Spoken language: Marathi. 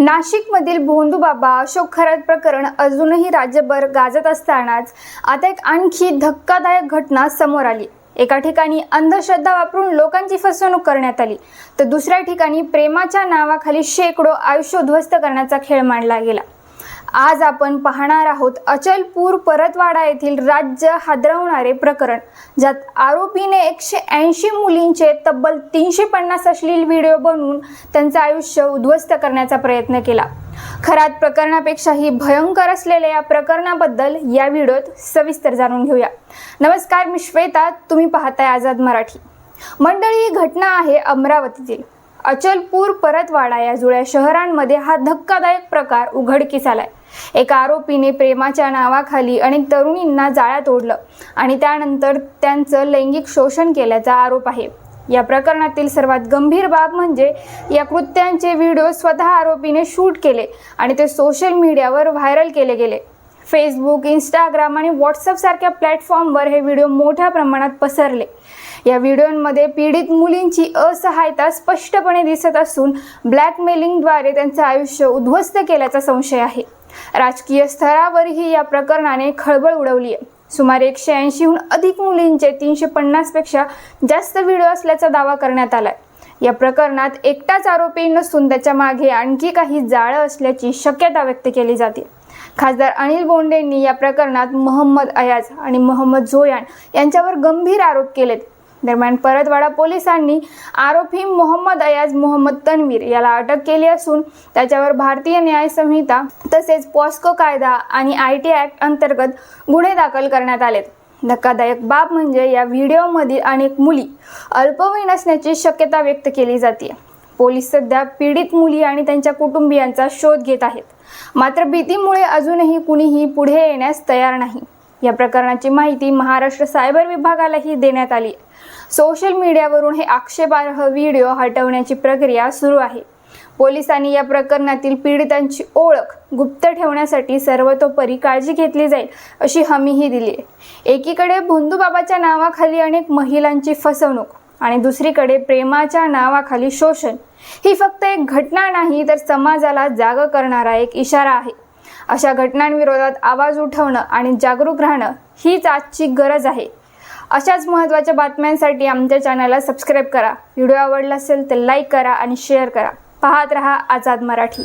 नाशिकमधील भोंदूबाबा अशोक खरात प्रकरण अजूनही राज्यभर गाजत असतानाच आता एक आणखी धक्कादायक घटना समोर आली। एका ठिकाणी अंधश्रद्धा वापरून लोकांची फसवणूक करण्यात आली, तर दुसऱ्या ठिकाणी प्रेमाच्या नावाखाली शेकडो आयुष्य उद्ध्वस्त करण्याचा खेळ मांडला गेला। आज आपण पाहणार आहोत अचलपूर परतवाडा येथील राज्य हादरवणारे प्रकरण, ज्यात आरोपीने 180 मुलींचे तब्बल 350 अश्लील व्हिडिओ बनवून त्यांचे आयुष्य उद्ध्वस्त करण्याचा प्रयत्न केला। खरात प्रकरणापेक्षाही भयंकर असलेल्या या प्रकरणाबद्दल या व्हिडिओत सविस्तर जाणून घेऊया। नमस्कार, मी श्वेता, तुम्ही पाहताय आझाद मराठी। मंडळी, ही घटना आहे अमरावतीतील अचलपूर परतवाडा या जुळ्या शहरांमध्ये हा धक्कादायक प्रकार उघडकीस आलाय। एका आरोपीने प्रेमाच्या नावाखाली अनेक तरुणींना जाळ्यात ओढलं आणि त्यानंतर त्यांचं लैंगिक शोषण केल्याचा आरोप आहे। या प्रकरणातील सर्वात गंभीर बाब म्हणजे या कृत्यांचे व्हिडिओ स्वतः आरोपीने शूट केले आणि ते सोशल मीडियावर व्हायरल केले गेले। फेसबुक, इंस्टाग्राम आणि व्हॉट्सअप सारख्या प्लॅटफॉर्मवर हे व्हिडिओ मोठ्या प्रमाणात पसरले। या व्हिडिओमध्ये पीडित मुलींची असहायता स्पष्टपणे दिसत असून ब्लॅकमेलिंगद्वारे त्यांचे आयुष्य उद्ध्वस्त केल्याचा संशय आहे। राजकीय स्तरावरही या प्रकरणाने खळबळ उडवली आहे। सुमारे 180हून अधिक मुलींचे 350 पेक्षा जास्त व्हिडिओ असल्याचा दावा करण्यात आलाय। या प्रकरणात एकटाच आरोपी नसून त्याच्या मागे आणखी काही जाळं असल्याची शक्यता व्यक्त केली जाते। खासदार अनिल बोंडेंनी या प्रकरणात मोहम्मद अयाज आणि मोहम्मद झोयान यांच्यावर गंभीर आरोप केलेत। दरम्यान परतवाडा पोलिसांनी आरोपी मोहम्मद अयाज मोहम्मद तन्वीर याला अटक केली असून त्याच्यावर भारतीय न्याय संहिता तसेच पॉस्को कायदा आणि IT ॲक्ट अंतर्गत गुन्हे दाखल करण्यात आलेत। धक्कादायक बाब म्हणजे या व्हिडिओमधील अनेक मुली अल्पवयीन असण्याची शक्यता व्यक्त केली जाते। पोलीस सध्या पीडित मुली आणि त्यांच्या कुटुंबियांचा शोध घेत आहेत, मात्र भीतीमुळे अजूनही कुणीही पुढे येण्यास तयार नाही। या प्रकरणाची माहिती महाराष्ट्र सायबर विभागालाही देण्यात आली। सोशल मीडियावरून हे आक्षेपार्ह व्हिडिओ हटवण्याची प्रक्रिया सुरू आहे। पोलिसांनी या प्रकरणातील पीडितांची ओळख गुप्त ठेवण्यासाठी सर्वतोपरी काळजी घेतली जाईल अशी हमीही दिली आहे। एकीकडे भोंदूबाबाच्या नावाखाली अनेक महिलांची फसवणूक आणि दुसरीकडे प्रेमाच्या नावाखाली शोषण, ही फक्त एक घटना नाही तर समाजाला जाग करणारा एक इशारा आहे। अशा घटनांविरोधात आवाज उठवणं आणि जागरूक राहणं हीच आजची गरज आहे। अशाच महत्त्वाच्या बातम्यांसाठी आमच्या चॅनलला सबस्क्राईब करा। व्हिडिओ आवडला असेल तर लाईक करा आणि शेअर करा। पाहत रहा आझाद मराठी।